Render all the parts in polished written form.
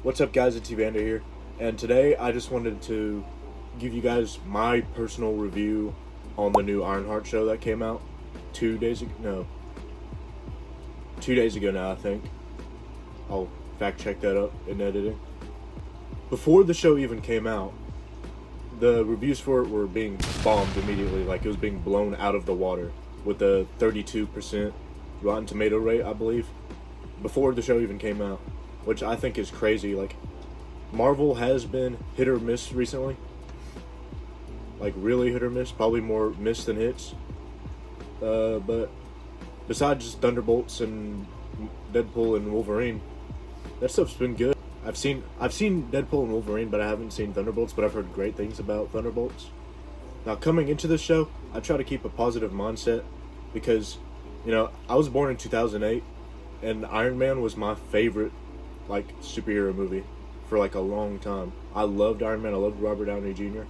What's up, guys? It's Evander here, and today I just wanted to give you guys my personal review on the new Ironheart show that came out 2 days ago. No, 2 days ago now, I think. I'll fact check that up in editing. Before the show even came out, the reviews for it were being bombed immediately, like it was being blown out of the water with a 32% Rotten Tomato rate, I believe, before the show even came out, which I think is crazy. Like, Marvel has been hit or miss recently, like really hit or miss, probably more miss than hits. But besides Thunderbolts and Deadpool and Wolverine, that stuff's been good. I've seen Deadpool and Wolverine, but I haven't seen Thunderbolts, but I've heard great things about Thunderbolts. Now, coming into the show, I try to keep a positive mindset because, I was born in 2008, and Iron Man was my favorite, superhero movie for, a long time. I loved Iron Man. I loved Robert Downey Jr.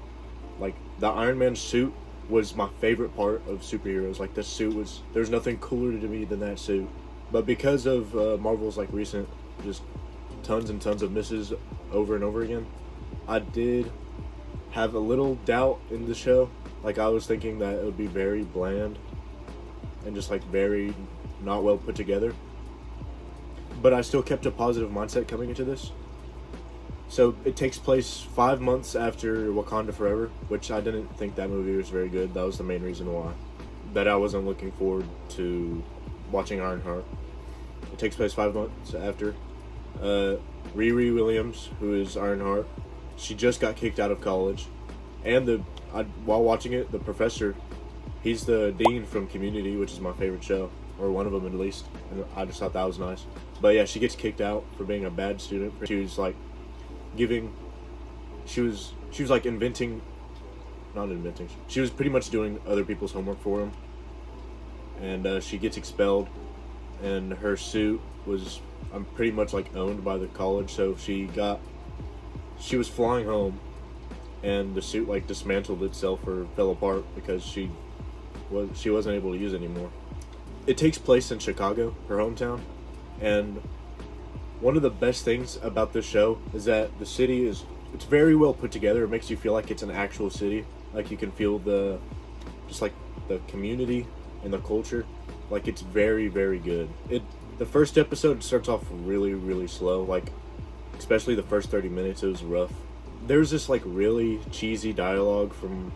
The Iron Man suit was my favorite part of superheroes. The suit was, there's nothing cooler to me than that suit. But because of Marvel's, recent, just tons and tons of misses over and over again, I did have a little doubt in the show. I was thinking that it would be very bland and just very not well put together, but I still kept a positive mindset coming into this. So it takes place 5 months after Wakanda Forever, which I didn't think that movie was very good. That was the main reason why that I wasn't looking forward to watching Ironheart. It takes place 5 months after. Riri Williams, who is Ironheart, she just got kicked out of college, and while watching it, the professor, he's the dean from Community, which is my favorite show, or one of them at least, and I just thought that was nice. But yeah, she gets kicked out for being a bad student. She was she was pretty much doing other people's homework for him, and she gets expelled, and her suit was pretty much owned by the college. So she was flying home, and the suit dismantled itself or fell apart because she wasn't able to use it anymore. It takes place in Chicago, her hometown, and one of the best things about this show is that the city it's very well put together. It makes you feel like it's an actual city. You can feel the community and the culture. It's very, very good. The first episode starts off really, really slow. Especially the first 30 minutes, it was rough. There's this really cheesy dialogue from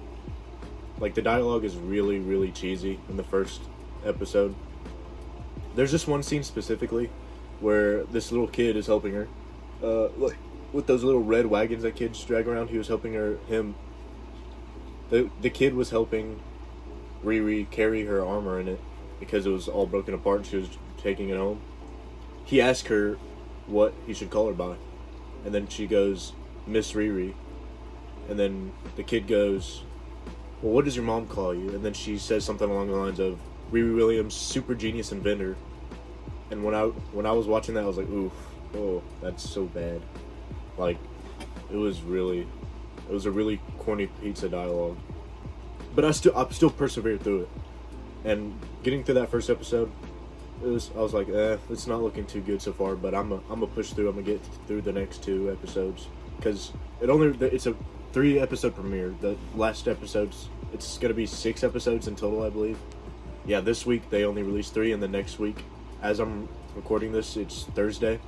the dialogue is really, really cheesy in the first episode. There's this one scene specifically where this little kid is helping her, with those little red wagons that kids drag around. He was helping him. The kid was helping Riri carry her armor in it because it was all broken apart and she was taking it home. He asked her what he should call her by, and then she goes, Miss Riri, and then the kid goes, well, what does your mom call you? And then she says something along the lines of Riri Williams, super genius inventor. And when I was watching that, I was like, oof, oh, that's so bad. It was a really corny piece of dialogue. But I still persevered through it. And getting through that first episode, I was like, it's not looking too good so far, but I'm gonna push through. I'm gonna get through the next 2 episodes because it's a 3 episode premiere. The last episodes, it's gonna be 6 episodes in total, I believe. Yeah, this week they only released 3, and the next week, as I'm recording this, it's Thursday,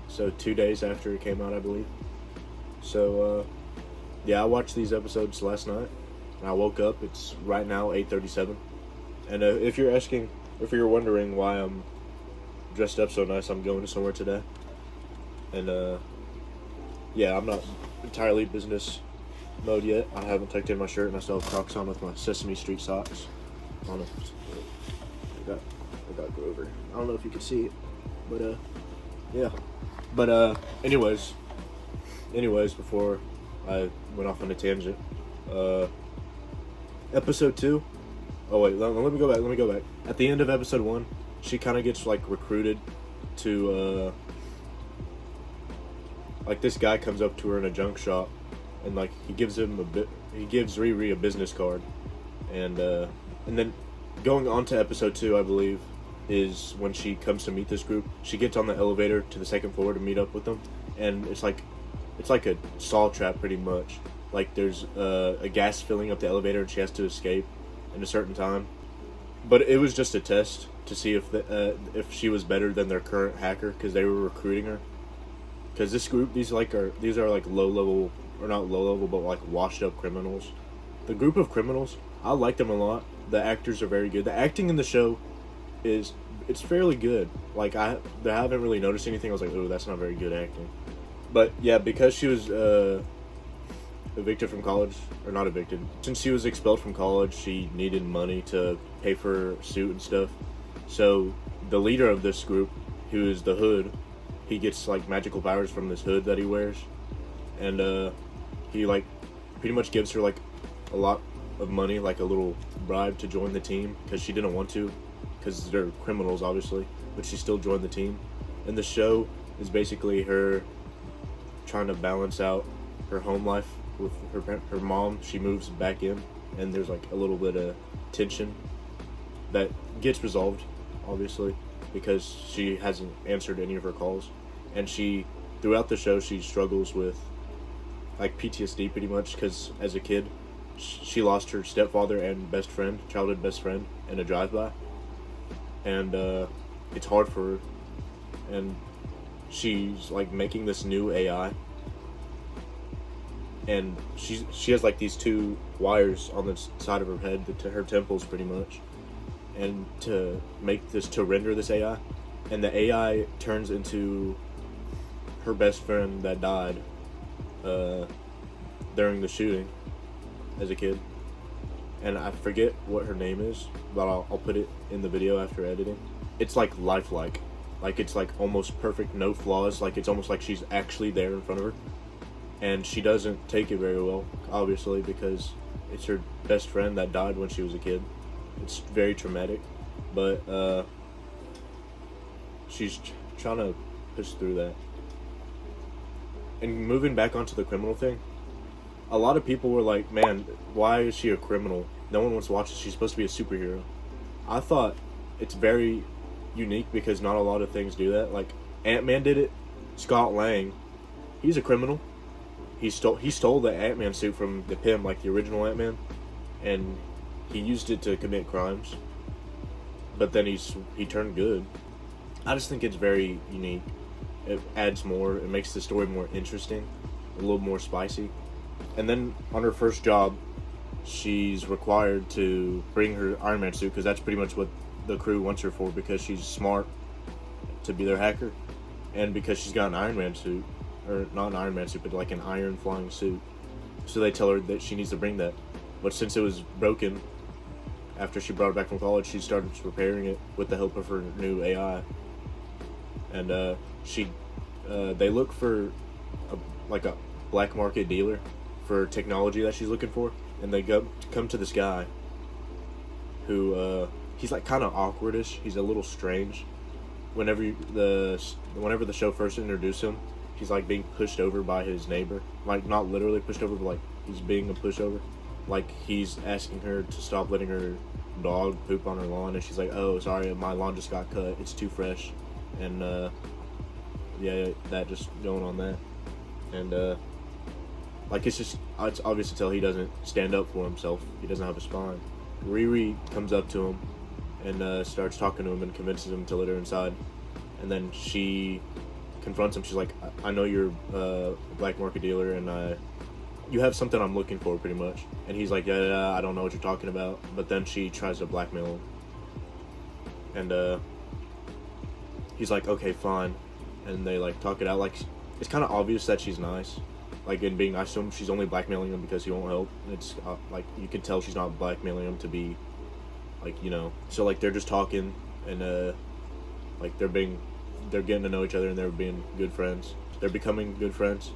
so 2 days after it came out, I believe. So yeah, I watched these episodes last night, and I woke up. It's right now 8:37, and if you're wondering why I'm dressed up so nice, I'm going somewhere today. And yeah, I'm not entirely business mode yet. I haven't tucked in my shirt, and I still have Crocs on with my Sesame Street socks. I don't know. I got Grover. I don't know if you can see it, but yeah. But anyways, before I went off on a tangent, episode 2. Oh wait, let me go back. At the end of episode 1, she kind of gets recruited to this guy comes up to her in a junk shop, and he gives Riri a business card, and then going on to episode 2, I believe, is when she comes to meet this group. She gets on the elevator to the second floor to meet up with them, and it's like a saw trap pretty much. Like there's a gas filling up the elevator and she has to escape in a certain time. But it was just a test to see if she was better than their current hacker, because they were recruiting her. Because this group, these are like low level, or not low level, but like washed up criminals. The group of criminals, I like them a lot. The actors are very good. The acting in the show it's fairly good. Like I haven't really noticed anything. I was like, oh, that's not very good acting. But yeah, because she was evicted from college, or not evicted, since she was expelled from college, she needed money to pay for her suit and stuff. So the leader of this group, who is the Hood, he gets like magical powers from this hood that he wears, and he like pretty much gives her like a lot of money, like a little bribe, to join the team, because she didn't want to, because they're criminals obviously, but she still joined the team. And the show is basically her trying to balance out her home life with her mom. She moves back in, and there's like a little bit of tension that gets resolved, obviously, because she hasn't answered any of her calls. And she, throughout the show, she struggles with like PTSD pretty much, because as a kid she lost her stepfather and childhood best friend, in a drive-by, and it's hard for her. And she's like making this new AI, and she has like these two wires on the side of her head, to her temples pretty much, and to render this AI, and the AI turns into her best friend that died during the shooting as a kid. And I forget what her name is, but I'll put it in the video after editing. It's like lifelike. Like it's like almost perfect, no flaws. Like it's almost like she's actually there in front of her. And she doesn't take it very well, obviously, because it's her best friend that died when she was a kid. It's very traumatic, but she's trying to push through that. And moving back onto the criminal thing, a lot of people were like, man, why is she a criminal? No one wants to watch this. She's supposed to be a superhero. I thought it's very unique, because not a lot of things do that. Like Ant-Man did it. Scott Lang, he's a criminal. He stole the Ant-Man suit from the Pym, like the original Ant-Man, and he used it to commit crimes. But then he turned good. I just think it's very unique. It adds more. It makes the story more interesting, a little more spicy. And then on her first job, she's required to bring her Iron Man suit, because that's pretty much what the crew wants her for, because she's smart to be their hacker, and because she's got an Iron Man suit, or not an Iron Man suit, but like an iron flying suit. So they tell her that she needs to bring that. But since it was broken, after she brought it back from college, she started repairing it with the help of her new AI. And they look for a black market dealer for technology that she's looking for, and they come to this guy who he's like kind of awkwardish. He's a little strange. Whenever the show first introduced him, he's like being pushed over by his neighbor. Like not literally pushed over, but like he's being a pushover. Like he's asking her to stop letting her dog poop on her lawn, and she's like, oh, sorry, my lawn just got cut, it's too fresh. And yeah, that just going on that. And like it's obvious to tell he doesn't stand up for himself. He doesn't have a spine. Riri comes up to him and starts talking to him and convinces him to let her inside. And then she confronts him. She's like, I know you're a black market dealer, and you have something I'm looking for, pretty much. And he's like, yeah, I don't know what you're talking about. But then she tries to blackmail him. And he's like, okay, fine. And they like talk it out. Like it's kind of obvious that she's nice. Like in being nice to him, she's only blackmailing him because he won't help. It's like you can tell she's not blackmailing him to be like, you know. So like they're just talking, and like they're getting to know each other, and they're being good friends. They're becoming good friends.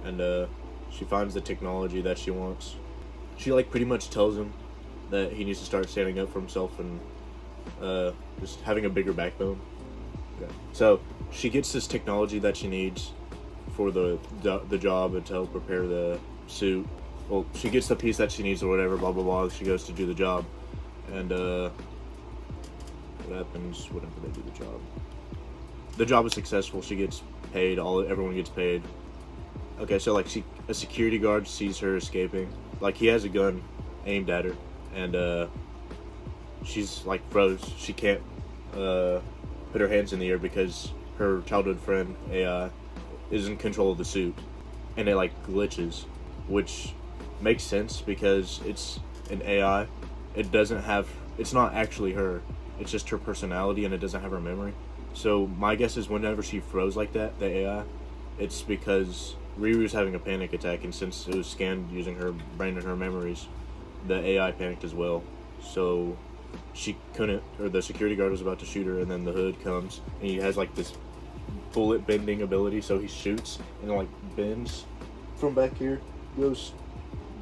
And she finds the technology that she wants. She like pretty much tells him that he needs to start standing up for himself and just having a bigger backbone. Okay. So she gets this technology that she needs for the job and to help prepare the suit. Well, she gets the piece that she needs or whatever, blah blah blah. She goes to do the job, and what happens whenever they do the job? The job is successful. She gets paid. Everyone gets paid. Okay, so like a security guard sees her escaping. Like he has a gun aimed at her, and she's like froze. She can't put her hands in the air because her childhood friend AI is in control of the suit, and it like glitches, which makes sense because it's an AI. It's not actually her. It's just her personality, and it doesn't have her memory. So my guess is whenever she froze like that, the AI, it's because Riru's having a panic attack, and since it was scanned using her brain and her memories, the AI panicked as well. So she couldn't, or the security guard was about to shoot her, and then the hood comes, and he has like this bullet bending ability, so he shoots and like bends from back here, goes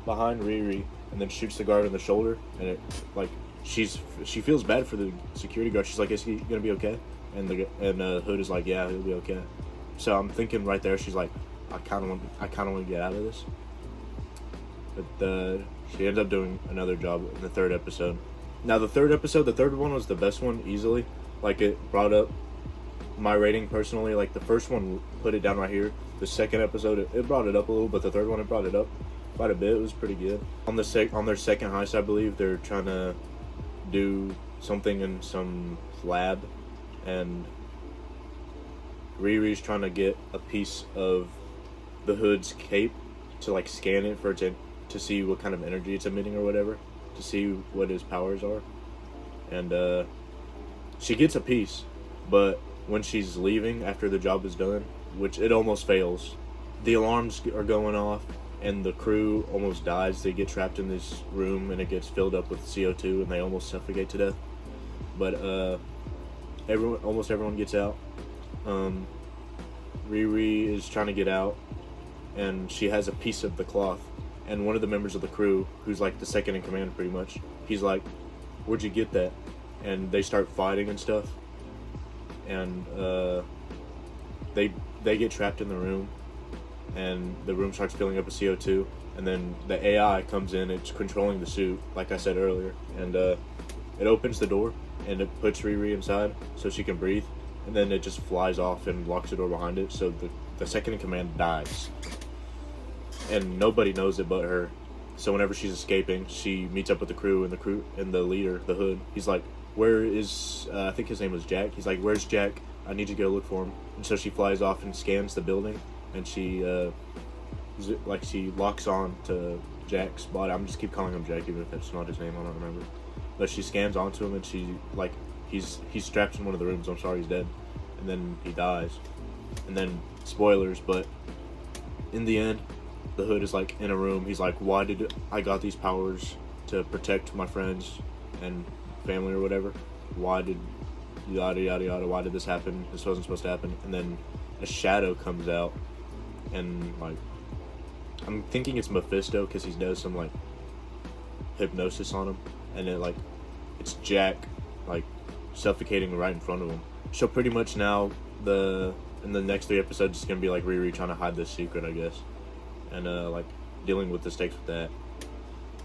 behind Riri, and then shoots the guard in the shoulder, and it like she feels bad for the security guard. She's like, "Is he gonna be okay?" And the hood is like, "Yeah, he'll be okay." So I'm thinking right there, she's like, I kind of want to get out of this. But she ended up doing another job in the third episode. Now the third one was the best one easily. Like it brought up my rating personally. Like the first one put it down right here. The second episode it brought it up a little, but the third one it brought it up quite a bit. It was pretty good. On their second heist, I believe they're trying to do something in some lab, and Riri's trying to get a piece of the hood's cape to like scan it to see what kind of energy it's emitting or whatever, to see what his powers are. And she gets a piece, but when she's leaving after the job is done, which it almost fails, the alarms are going off and the crew almost dies. They get trapped in this room and it gets filled up with CO2 and they almost suffocate to death. But almost everyone gets out. Riri is trying to get out, and she has a piece of the cloth, and one of the members of the crew, who's like the second in command pretty much, he's like, "Where'd you get that?" And they start fighting and stuff, and they get trapped in the room, and the room starts filling up with CO2, and then the AI comes in. It's controlling the suit, like I said earlier, and it opens the door and it puts Riri inside so she can breathe, and then it just flies off and locks the door behind it. So the second in command dies, and nobody knows it but her. So whenever she's escaping, she meets up with the crew, and the leader, the hood, he's like, "Where is I think his name was Jack." He's like, "Where's Jack? I need you to go look for him." And so she flies off and scans the building, and she locks on to Jack's body. I'm just keep calling him Jack, even if that's not his name. I don't remember. But she scans onto him, and she like he's strapped in one of the rooms. I'm sorry, he's dead, and then he dies. And then spoilers, but in the end, the hood is like in a room. He's like, "Why did I got these powers to protect my friends and family or whatever? Why did yada yada yada? Why did this happen? This wasn't supposed to happen." And then a shadow comes out, and like I'm thinking it's Mephisto because he does some like hypnosis on him, and it's Jack like suffocating right in front of him. So pretty much now in the next 3 episodes it's gonna be like Riri trying to hide this secret, I guess, and like dealing with the stakes with that.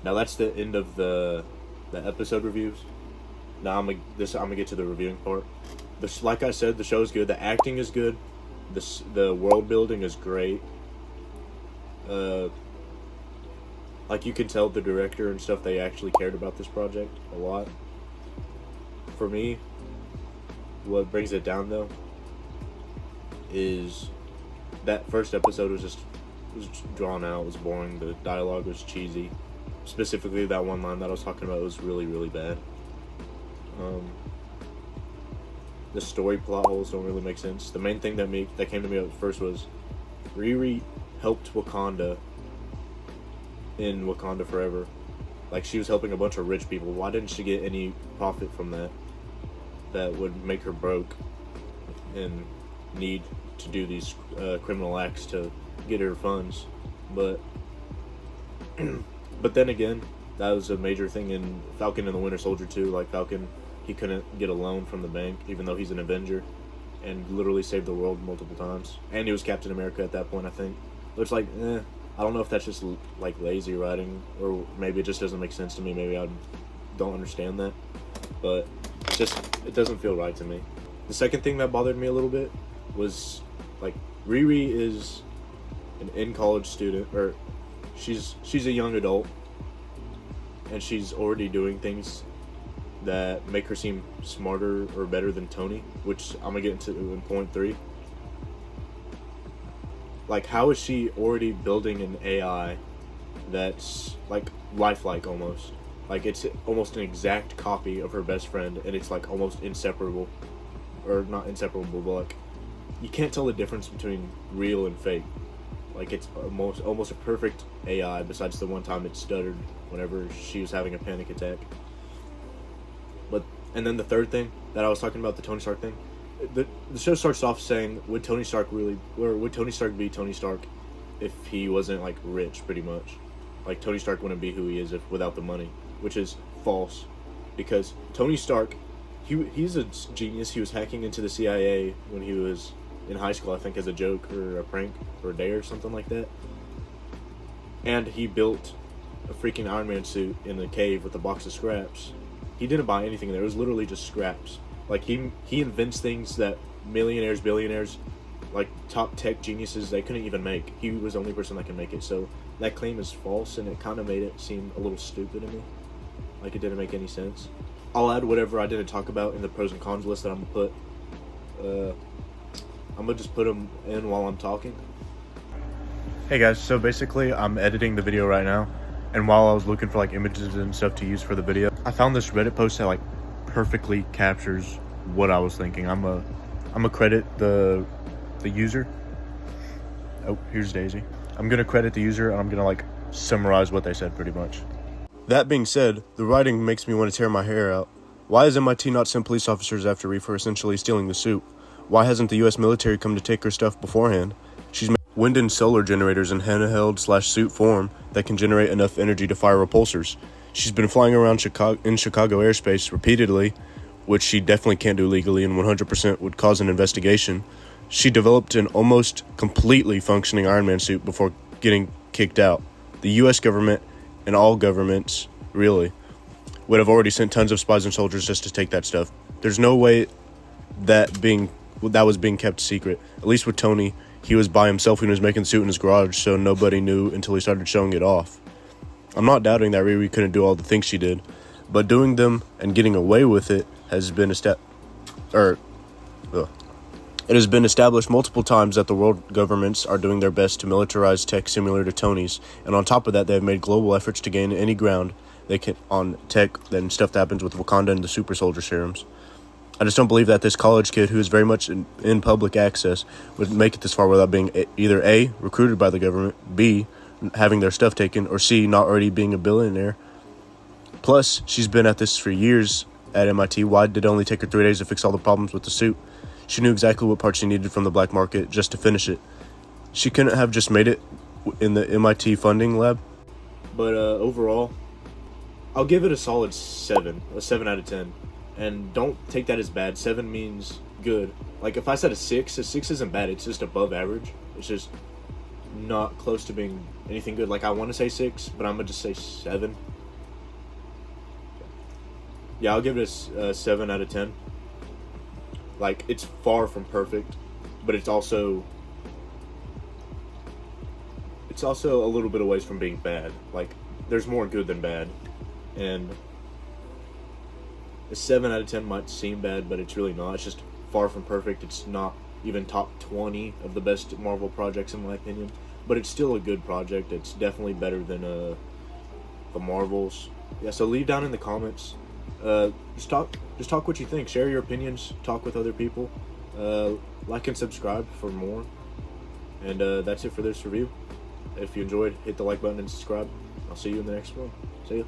Now that's the end of the episode reviews. Now I'm gonna get to the reviewing part. Like I said, the show is good. The acting is good. The world building is great. Like you can tell the director and stuff, they actually cared about this project a lot. For me, what brings it down though is that first episode was drawn out, was boring, the dialogue was cheesy. Specifically that one line that I was talking about was really, really bad. The story plot holes don't really make sense. The main thing that came to me at first was Riri helped Wakanda in Wakanda Forever. Like, she was helping a bunch of rich people. Why didn't she get any profit from that? That would make her broke and need to do these criminal acts to get her funds. But then again, that was a major thing in Falcon and the Winter Soldier too. Like Falcon, he couldn't get a loan from the bank, even though he's an Avenger, and literally saved the world multiple times. And he was Captain America at that point, I think. It's like, I don't know if that's just like lazy writing, or maybe it just doesn't make sense to me. Maybe I don't understand that, but it doesn't feel right to me. The second thing that bothered me a little bit was like Riri is an in-college student, or she's a young adult, and she's already doing things that make her seem smarter or better than Tony, which I'm gonna get into in point 3. Like, how is she already building an AI that's like lifelike almost? Like, it's almost an exact copy of her best friend, and it's like almost inseparable, or not inseparable, but like you can't tell the difference between real and fake. Like, it's almost a perfect AI, besides the one time it stuttered whenever she was having a panic attack. And then the third thing that I was talking about, the Tony Stark thing, the show starts off saying, would Tony Stark be Tony Stark if he wasn't like rich, pretty much? Like, Tony Stark wouldn't be who he is without the money, which is false, because Tony Stark, he's a genius. He was hacking into the CIA when he was in high school, I think, as a joke or a prank for a day or something like that. And he built a freaking Iron Man suit in a cave with a box of scraps. He didn't buy anything there. It was literally just scraps. Like, he invents things that millionaires, billionaires, like top tech geniuses, they couldn't even make. He was the only person that can make it. So that claim is false, and it kind of made it seem a little stupid to me. Like, it didn't make any sense. I'll add whatever I didn't talk about in the pros and cons list that I'm gonna put. I'm gonna just put them in while I'm talking. Hey guys, so basically I'm editing the video right now, and while I was looking for like images and stuff to use for the video, I found this Reddit post that like perfectly captures what I was thinking. I'm a credit the user. Oh, here's Daisy. I'm gonna credit the user, and I'm gonna like summarize what they said pretty much. That being said, the writing makes me want to tear my hair out. Why has MIT not sent police officers after Reef for essentially stealing the suit? Why hasn't the US military come to take her stuff beforehand? She's made wind and solar generators in handheld/suit form that can generate enough energy to fire repulsors. She's been flying around Chicago airspace repeatedly, which she definitely can't do legally and 100% would cause an investigation. She developed an almost completely functioning Iron Man suit before getting kicked out. The US government, and all governments, really, would have already sent tons of spies and soldiers just to take that stuff. There's no way that was being kept secret. At least with Tony, he was by himself when he was making the suit in his garage, so nobody knew until he started showing it off. I'm not doubting that Riri couldn't do all the things she did, but doing them and getting away with it has been It has been established multiple times that the world governments are doing their best to militarize tech similar to Tony's, and on top of that, they have made global efforts to gain any ground they can on tech and stuff that happens with Wakanda and the super soldier serums. I just don't believe that this college kid, who is very much in public access, would make it this far without being either A, recruited by the government, B, having their stuff taken, or C, not already being a billionaire. Plus, she's been at this for years at MIT. Why did it only take her 3 days to fix all the problems with the suit? She knew exactly what parts she needed from the black market just to finish it. She couldn't have just made it in the MIT funding lab. But overall, I'll give it a solid 7 out of 10. And don't take that as bad. 7 means good. Like, if I said a 6 isn't bad. It's just above average. It's just not close to being anything good. Like, I want to say 6, but I'm going to just say 7. Yeah, I'll give it a 7 out of 10. Like, it's far from perfect, but it's also a little bit away from being bad. Like, there's more good than bad. And a 7 out of 10 might seem bad, but it's really not. It's just far from perfect. It's not even top 20 of the best Marvel projects, in my opinion. But it's still a good project. It's definitely better than the Marvels. Yeah, so leave down in the comments. Just talk what you think. Share your opinions. Talk with other people. Like and subscribe for more. And that's it for this review. If you enjoyed, hit the like button and subscribe. I'll see you in the next one. See ya.